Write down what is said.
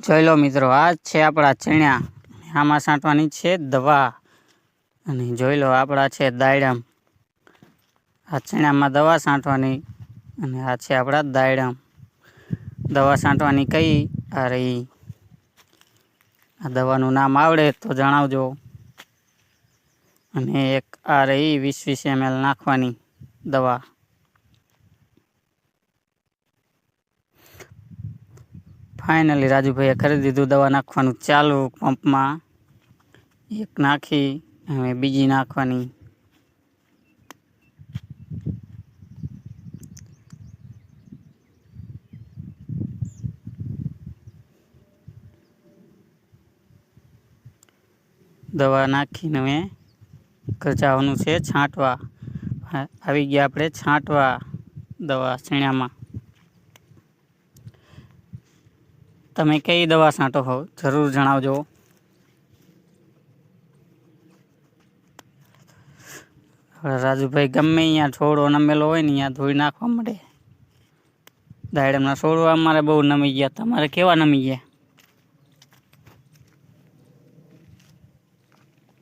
જોઈ લો મિત્રો, આ છે આપણા ચણા. આમાં છાંટવાની છે દવા. અને જોઈ લો, આપણા છે દાયડમ. આ ચણામાં દવા છાંટવાની અને આ છે આપણા દાયડમ. દવા છાંટવાની કઈ આ રહી. આ દવાનું નામ આવડે તો જણાવજો. અને એક આ રહી 20-20 ml નાખવાની દવા. ફાઇનલી રાજુભાઈએ કરી દીધું દવા નાખવાનું ચાલુ પંપમાં. એક નાખી હવે બીજી નાખવાની. દવા નાખીને હવે જવાનું છે છાંટવા. આવી ગયા આપણે છાંટવા દવા ચણામાં. તમે કઈ દવા છાંટો હો જરૂર જણાવજો. રાજુભાઈ ગમે અહીંયા છોડો નમેલો હોય ને અહીંયા ધોઈ નાખવા મળે. દાયડમના છોડવા અમારે બહુ નમી ગયા. તમારે કેવા નમી ગયા?